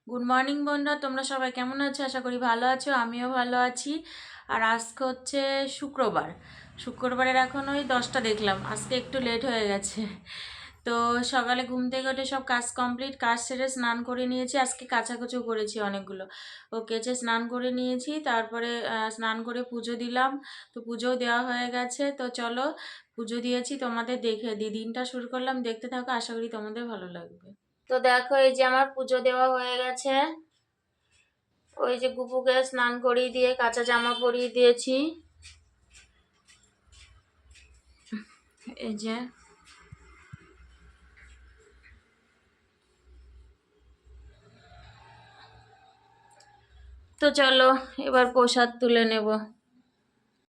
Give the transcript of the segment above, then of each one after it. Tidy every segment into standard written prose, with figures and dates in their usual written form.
Good morning বন্ধুরা, তোমরা সবাই কেমন আছো? আশা করি ভালো আছো, আমিও ভালো আছি। আর আজকে হচ্ছে শুক্রবার। শুক্রবারের এখন ওই 10টা দেখলাম, আজকে একটু লেট হয়ে গেছে। তো সকালে ঘুম থেকে উঠে সব কাজ কমপ্লিট, কাজ সেরে স্নান করে নিয়েছি। আজকে কাচাকুচো করেছি অনেকগুলো, ও কেচে স্নান করে নিয়েছি। তারপরে স্নান করে পুজো দিলাম, তো পুজোও দেওয়া হয়ে গেছে। তো চলো পুজো দিয়েছি, তোমাদের দেখে দিই। দিনটা শুরু করলাম, দেখতে থাকো, আশা করি তোমাদের ভালো লাগবে। তো দেখো, এই যে আমার পুজো দেওয়া হয়ে গেছে। ওই যে গুপুকে স্নান করিয়ে দিয়ে কাঁচা জামা পরিয়ে দিয়েছি। এই যে তো চলো এবার প্রসাদ তুলে নেব।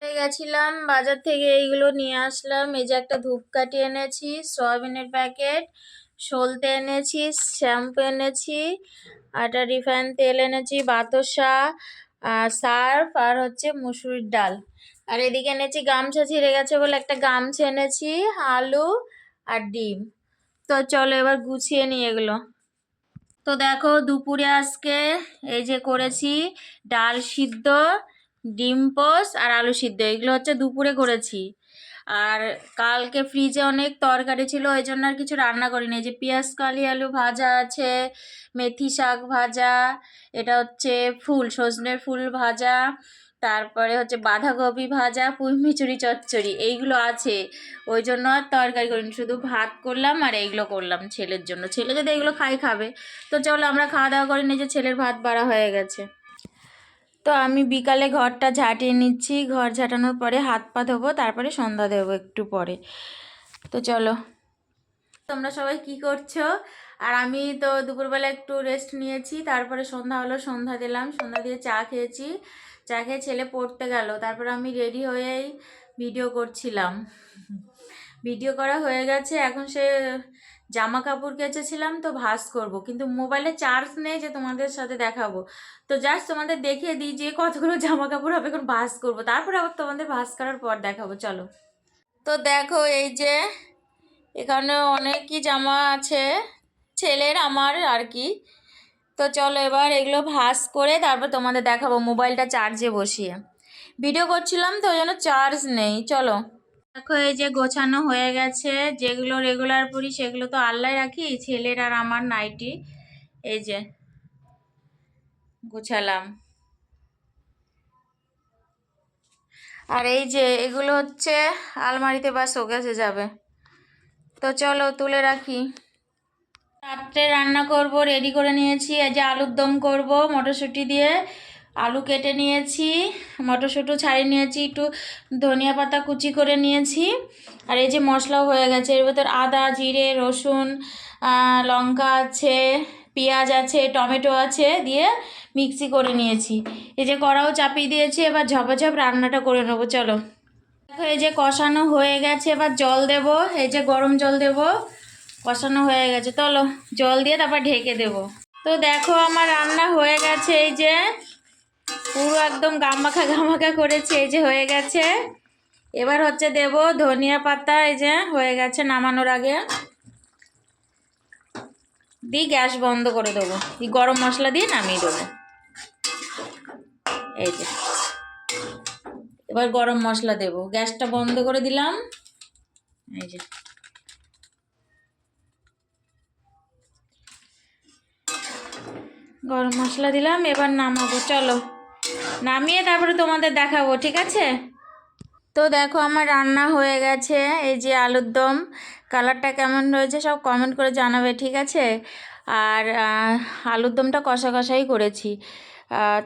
গেছিলাম বাজার থেকে, এইগুলো নিয়ে আসলাম। এই যে একটা ধূপকাঠি এনেছি, সয়াবিনের প্যাকেট, সলতে এনেছি, শ্যাম্পু এনেছি, আর একটা রিফাইন তেল এনেছি, বাতাসা, সার্ফ, আর হচ্ছে মুসুরির ডাল। আর এদিকে এনেছি গামছা ছিঁড়ে গেছে বলে একটা গামছা এনেছি, আলু আর ডিম। তো চলো এবার গুছিয়ে নিই এগুলো। তো দেখো দুপুরে আজকে এই যে করেছি ডাল সিদ্ধ, ডিম পোস্ট আর আলু সিদ্ধ, এগুলো হচ্ছে দুপুরে করেছি। আর কালকে ফ্রিজে অনেক তরকারি ছিল, ওই জন্য আর কিছু রান্না করিনি। এই যে পেঁয়াজ কালি আলু ভাজা আছে, মেথি শাক ভাজা, এটা হচ্ছে সজনের ফুল ভাজা, তারপরে হচ্ছে বাঁধাকপি ভাজা, পুঁই মিচুরি চচ্চড়ি, এইগুলো আছে। ওই জন্য আর তরকারি করিনি, শুধু ভাত করলাম আর এইগুলো করলাম ছেলের জন্য। ছেলে যদি এগুলো খাবে। তো চলো আমরা খাওয়া দাওয়া করে নিই, যে ছেলের ভাত বাড়া হয়ে গেছে। তো আমি বিকালে ঘরটা ঝাঁটিয়ে নিচ্ছি, ঘর ঝাঁটানোর পরে হাত পা ধোবো, তারপরে সন্ধ্যা দেবো একটু পরে। তো চলো, তোমরা সবাই কি করছো? আর আমি তো দুপুরবেলা একটু রেস্ট নিয়েছি, তারপরে সন্ধ্যা হলো, সন্ধ্যা দিলাম, সন্ধ্যা দিয়ে চা খেয়েছি। চা খেয়ে ছেলে পড়তে গেল, তারপরে আমি রেডি হয়েই ভিডিও করছিলাম। ভিডিও করা হয়ে গেছে, এখন সে জামা কাপড় কেচেছিলাম, তো ভাঁজ করব, কিন্তু মোবাইলে চার্জ নেই যে তোমাদের সাথে দেখাবো। তো জাস্ট তোমাদের দেখিয়ে দিই যে কতগুলো জামা কাপড় হবে, এখন ভাঁজ করব, তারপরে আবার তোমাদের ভাঁজ করার পর দেখাবো। চলো, তো দেখো এই যে এখানে অনেকই জামা আছে, ছেলের আমার আর কি। তো চলো এবার এগুলো ভাঁজ করে তারপর তোমাদের দেখাবো, মোবাইলটা চার্জে বসিয়ে ভিডিও করছিলাম, তো ওই জন্য চার্জ নেই। চলো দেখো, এই যে গোছানো হয়ে গেছে। যেগুলো রেগুলার পরি সেগুলো তো আল্লায় রাখি, ছেলের আর আমার নাইটি এই যে গোছালাম। আর এই যে এগুলো হচ্ছে আলমারিতে বা শোকেসে যাবে। তো চলো তুলে রাখি। রাত্রে রান্না করব, রেডি করে নিয়েছি। এই যে আলুর দম করব মটরশুঁটি দিয়ে, আলু কেটে নিয়েছি, মটরশুঁটি ছাড়িয়ে নিয়েছি, একটু ধনিয়া পাতা কুচি করে নিয়েছি। আর এই যে মশলাও হয়ে গেছে, এর ভেতর আদা জিরে রসুন লঙ্কা আছে, পেঁয়াজ আছে, টমেটো আছে, দিয়ে মিক্সি করে নিয়েছি। এই যে কড়াও চাপিয়ে দিয়েছি, এবার ঝপাঝপ রান্নাটা করে নেবো। চলো দেখো, এই যে কষানো হয়ে গেছে, এবার জল দেব। এই যে গরম জল দেব, কষানো হয়ে গেছে, চলো জল দিয়ে তারপর ঢেকে দেব। তো দেখো আমার রান্না হয়ে গেছে, এই যে পুরো একদম গামাখা গামাখা করেছে, এই যে হয়ে গেছে। এবার হচ্ছে দেব ধনিয়া পাতা, এই যে হয়ে গেছে, নামানোর আগে দিয়ে গ্যাস বন্ধ করে দেবো, গরম মশলা দিয়ে নামিয়ে দেবো। এই যে এবার গরম মশলা দেব, গ্যাসটা বন্ধ করে দিলাম। এই যে গরম মশলা দিলাম, এবার নামাবো। চলো নামিয়ে তারপরে তোমাদের দেখাবো, ঠিক আছে? তো দেখো আমার রান্না হয়ে গেছে। এই যে আলুর দম, কালারটা কেমন রয়েছে সব কমেন্ট করে জানাবে, ঠিক আছে? আর আলুর দমটা কষা কষাই করেছি।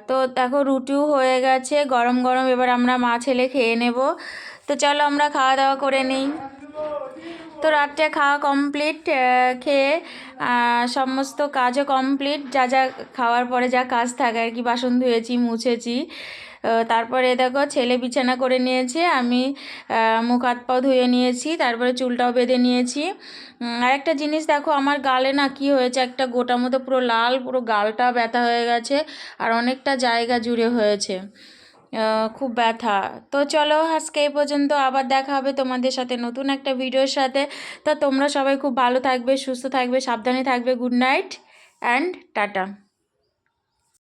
তো দেখো রুটিও হয়ে গেছে গরম গরম, এবার আমরা মা ছেলে খেয়ে নেব। তো চলো আমরা খাওয়া দাওয়া করে নিই। তো রাত্রে খাওয়া কমপ্লিট, খেয়ে সমস্ত কাজও কমপ্লিট, যা যা খাওয়ার পরে যা কাজ থাকে আর কি, বাসন ধুয়েছি মুছেছি। তারপরে দেখো ছেলে বিছানা করে নিয়েছে, আমি মুখ হাত পাও ধুয়ে নিয়েছি, তারপরে চুলটাও বেঁধে নিয়েছি। আর একটা জিনিস দেখো, আমার গালে না কি হয়েছে, একটা গোটার মতো পুরো লাল, পুরো গালটা ব্যথা হয়ে গেছে, আর অনেকটা জায়গা জুড়ে হয়েছে, খুব ব্যথা। তো চলো আজকে এই পর্যন্ত, আবার দেখা হবে তোমাদের সাথে নতুন একটা ভিডিওর সাথে। তো তোমরা সবাই খুব ভালো থাকবে, সুস্থ থাকবে, সাবধানে থাকবে। Good night and tata.